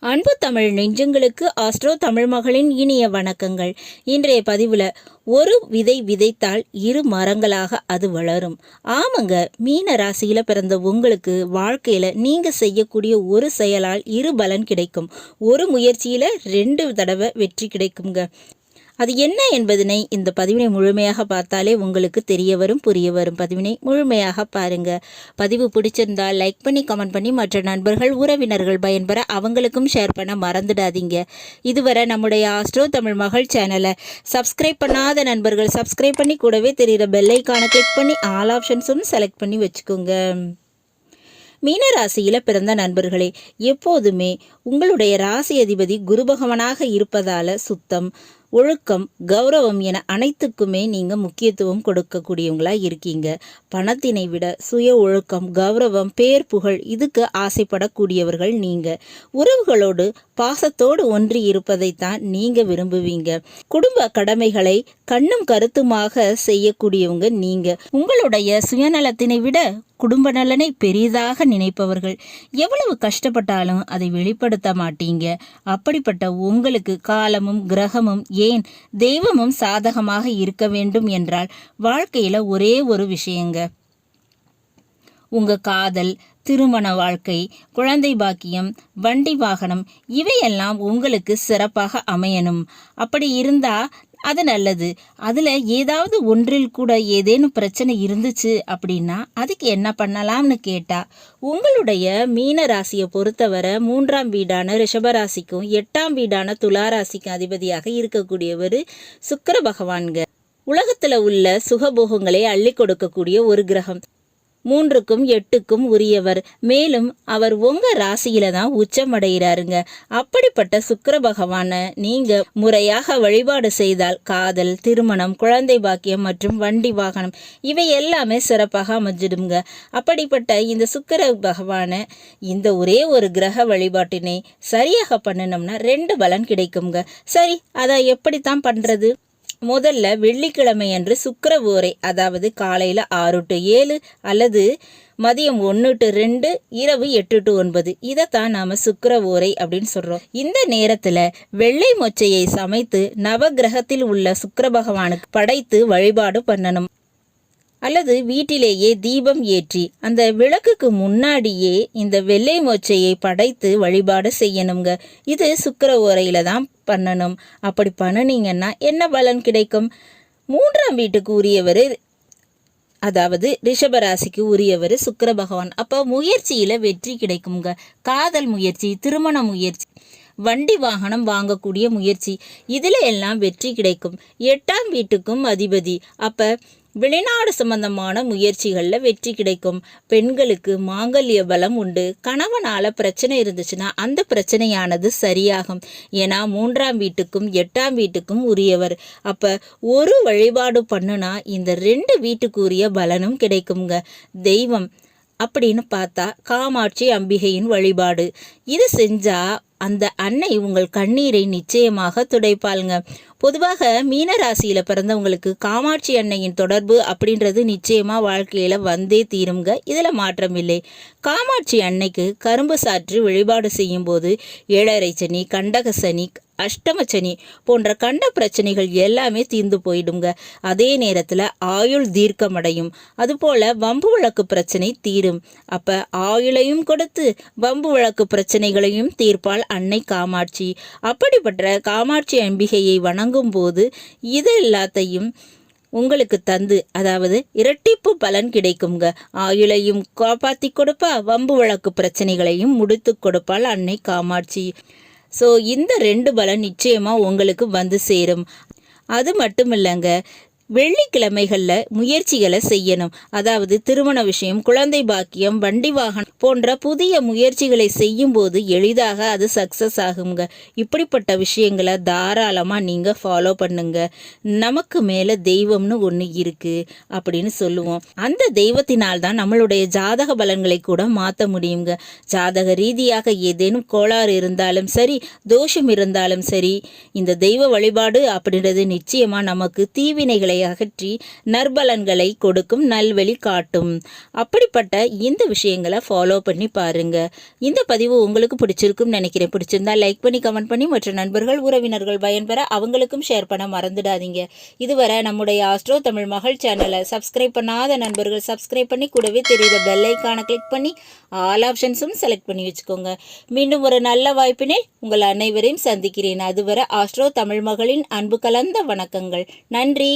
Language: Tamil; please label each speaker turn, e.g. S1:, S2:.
S1: அன்பு தமிழ் நெஞ்சங்களுக்கு ஆஸ்ட்ரோ தமிழ் மகளின் இனிய வணக்கங்கள். இன்றைய பதிவில் ஒரு விதை விதைத்தால் 2 மரங்களாக அது வளரும். ஆமாங்க, மீன ராசியில் பிறந்த உங்களுக்கு வாழ்க்கையில் நீங்கள் செய்யக்கூடிய ஒரு செயலால் 2 பலன் கிடைக்கும். ஒரு முயற்சியில் 2 தடவை வெற்றி கிடைக்குங்க. அது என்ன என்பதனை இந்த பதிவினை முழுமையாக பார்த்தாலே உங்களுக்கு தெரிய வரும், புரிய வரும். பதிவினை முழுமையாக பாருங்க. பதிவு பிடிச்சிருந்தால் லைக் பண்ணி, கமெண்ட் பண்ணி மற்ற நண்பர்கள், உறவினர்கள் பயன்பெற அவங்களுக்கும் ஷேர் பண்ண மறந்துடாதீங்க. இதுவரை நம்முடைய ஆஸ்ட்ரோ தமிழ் மகள் சேனலை சப்ஸ்கிரைப் பண்ணாத நண்பர்கள் சப்ஸ்கிரைப் பண்ணி கூடவே தெரிகிற பெல்லைக்கான கிளிக் பண்ணி ஆல் ஆப்ஷன்ஸும் செலக்ட் பண்ணி வச்சுக்கோங்க. மீன ராசியில் பிறந்த நண்பர்களே, எப்போதுமே உங்களுடைய ராசி அதிபதி குரு பகவானாக இருப்பதால் சுத்தம், ஒழுக்கம், கௌரவம் என அனைத்துக்குமே நீங்கள் முக்கியத்துவம் கொடுக்கக்கூடியவங்களா இருக்கீங்க. பணத்தினை விட சுய ஒழுக்கம், கௌரவம், பேர் புகழ் இதுக்கு ஆசைப்படக்கூடியவர்கள் நீங்கள். உறவுகளோடு பாசத்தோடு ஒன்றி இருப்பதைத்தான் நீங்கள் விரும்புவீங்க. குடும்ப கடமைகளை கண்ணும் கருத்துமாக செய்யக்கூடியவங்க நீங்கள். உங்களுடைய சுயநலத்தினை விட குடும்ப நலனை பெரிதாக நினைப்பவர்கள். எவ்வளவு கஷ்டப்பட்டாலும் அதை வெளிப்படுத்த மாட்டீங்க. அப்படிப்பட்ட உங்களுக்கு காலமும் கிரகமும் ஏன் தெய்வமும் சாதகமாக இருக்க வேண்டும் என்றால் வாழ்க்கையில் ஒரே ஒரு விஷயங்க. உங்கள் காதல், திருமண வாழ்க்கை, குழந்தை பாக்கியம், வண்டி வாகனம் இவையெல்லாம் உங்களுக்கு சிறப்பாக அமையணும். அப்படி இருந்தால் அது நல்லது. அதில் ஏதாவது ஒன்றில் கூட ஏதேனும் பிரச்சனை இருந்துச்சு அப்படின்னா அதுக்கு என்ன பண்ணலாம்னு கேட்டால், உங்களுடைய மீன ராசியை பொறுத்தவரை 3ஆம் வீடான ரிஷபராசிக்கும் 8ஆம் வீடான துளாராசிக்கும் அதிபதியாக இருக்கக்கூடியவர் சுக்கிர பகவான்க. உலகத்தில் உள்ள சுகபோகங்களை அள்ளி கொடுக்கக்கூடிய ஒரு கிரகம். 3க்கும் 8க்கும் உரியவர். மேலும் அவர் உங்க ராசியில தான் உச்சமடைகிறாருங்க. அப்படிப்பட்ட சுக்கிர பகவானை நீங்க முறையாக வழிபாடு செய்தால் காதல், திருமணம், குழந்தை பாக்கியம் மற்றும் வண்டி வாகனம் இவை எல்லாமே சிறப்பாக அமைஞ்சிடுங்க. அப்படிப்பட்ட இந்த சுக்கிர பகவானை இந்த ஒரே ஒரு கிரக வழிபாட்டினை சரியாக பண்ணணும்னா 2 பலன் கிடைக்குங்க. சரி, அதை எப்படித்தான் பண்றது? முதல்ல வெள்ளிக்கிழமை அன்று சுக்கிர ஓரை, அதாவது காலையில் 6 to 7 அல்லது மதியம் 1 to 2, இரவு 8 to 9 இதைத்தான் நாம் சுக்கிர ஓரை அப்படின்னு சொல்கிறோம். இந்த நேரத்தில் வெள்ளை மொச்சையை சமைத்து நவகிரகத்தில் உள்ள சுக்கிர பகவானுக்கு படைத்து வழிபாடு பண்ணணும். அல்லது வீட்டிலேயே தீபம் ஏற்றி அந்த விளக்குக்கு முன்னாடியே இந்த வெள்ளை மொச்சையை படைத்து வழிபாடு செய்யணுங்க. இது சுக்கிர ஓரையில தான் பண்ணணும். அப்படி பண்ணினீங்கன்னா என்ன பலன் கிடைக்கும்? 3ஆம் வீட்டுக்கு உரியவர், அதாவது ரிஷபராசிக்கு உரியவர் சுக்கிர பகவான். அப்போ முயற்சியில் வெற்றி கிடைக்குங்க. காதல் முயற்சி, திருமண முயற்சி, வண்டி வாகனம் வாங்கக்கூடிய முயற்சி இதில் எல்லாம் வெற்றி கிடைக்கும். 8ஆம் வீட்டுக்கும் அதிபதி. அப்போ வெளிநாடு சம்பந்தமான முயற்சிகளில் வெற்றி கிடைக்கும். பெண்களுக்கு மாங்கல்ய பலம் உண்டு. கணவனால் பிரச்சனை இருந்துச்சுன்னா அந்த பிரச்சனையானது சரியாகும். ஏன்னா 3ஆம் வீட்டுக்கும் 8ஆம் வீட்டுக்கும் உரியவர். அப்போ ஒரு வழிபாடு பண்ணுனா இந்த 2 வீட்டுக்கு உரிய பலனும் கிடைக்குங்க. தெய்வம் அப்படின்னு பார்த்தா காமாட்சி அம்பிகையின் வழிபாடு. இது செஞ்சால் அந்த அன்னை உங்கள் கண்ணீரை நிச்சயமாக துடைப்பாளுங்க. பொதுவாக மீனராசியில் பிறந்தவங்களுக்கு காமாட்சி அன்னையின் தொடர்பு அப்படின்றது நிச்சயமாக வாழ்க்கையில் வந்தே தீருங்க. இதில் மாற்றம் இல்லை. காமாட்சி அன்னைக்கு கரும்பு சாற்று வழிபாடு செய்யும் போது 7.5 சனி, கண்டக சனி, அஷ்டம சனி போன்ற கண்ட பிரச்சனைகள் எல்லாமே தீர்ந்து போயிடுங்க. அதே நேரத்தில் ஆயுள் தீர்க்கமடையும். அதுபோல் வம்பு வழக்கு பிரச்சனை தீரும். அப்போ ஆயுளையும் கொடுத்து வம்பு வழக்கு பிரச்சனைகளையும் தீர்ப்பாள் அன்னை காமாட்சி. அப்படிப்பட்ட காமாட்சி அம்பிகையை வணங்கும் போது இது எல்லாத்தையும் உங்களுக்கு தந்து, அதாவது இரட்டிப்பு பலன் கிடைக்குங்க. ஆயுளையும் காப்பாற்றி கொடுப்பா, வம்பு வழக்கு பிரச்சனைகளையும் முடித்து கொடுப்பாள் அன்னை காமாட்சி. ஸோ இந்த 2 பலன் நிச்சயமாக உங்களுக்கு வந்து சேரும். அது மட்டும் இல்லைங்க, வெள்ளிக்கிழமைகளில் முயற்சிகளை செய்யணும். அதாவது திருமண விஷயம், குழந்தை பாக்கியம், வண்டி வாகனம் போன்ற புதிய முயற்சிகளை செய்யும் போது எளிதாக அது சக்ஸஸ் ஆகுங்க. இப்படிப்பட்ட விஷயங்களை தாராளமாக நீங்கள் ஃபாலோ பண்ணுங்க. நமக்கு மேலே தெய்வம்னு ஒன்று இருக்குது அப்படின்னு சொல்லுவோம். அந்த தெய்வத்தினால் தான் நம்மளுடைய ஜாதக பலன்களை கூட மாற்ற முடியுங்க. ஜாதக ரீதியாக ஏதேனும் கோளாறு இருந்தாலும் சரி, தோஷம் இருந்தாலும் சரி, இந்த தெய்வ வழிபாடு அப்படின்றது நிச்சயமாக நமக்கு தீவினைகளை அகற்றி நற்பலன்களை கொடுக்கும் நல்வழி காட்டும். அப்படிப்பட்ட இந்த விஷயங்களை ஃபாலோ பண்ணி பாருங்க. இந்த பதிவு உங்களுக்கு பிடிச்சிருக்கும்னு நினைக்கிறேன். பிடிச்சிருந்தா லைக் பண்ணி கமெண்ட் பண்ணி மற்ற நண்பர்கள் உறவினர்கள் பயன்பெற அவங்களுக்கும் ஷேர் பண்ண மறந்துடாதீங்க. இதுவரை நம்முடைய ஆஸ்ட்ரோ தமிழ் மகள் சேனலை சப்ஸ்கிரைப் பண்ணாத நண்பர்கள் சப்ஸ்கிரைப் பண்ணி கூடவே தெரியுற பெல் ஐக்கானை கிளிக் பண்ணி ஆல் ஆப்ஷன்ஸும் செலக்ட் பண்ணி வச்சுக்கோங்க. மீண்டும் ஒரு நல்ல வாய்ப்பினில் உங்கள் அனைவரையும் சந்திக்கிறேன். அதுவரை ஆஸ்ட்ரோ தமிழ் மகளின் அன்பு கலந்த வணக்கங்கள். நன்றி.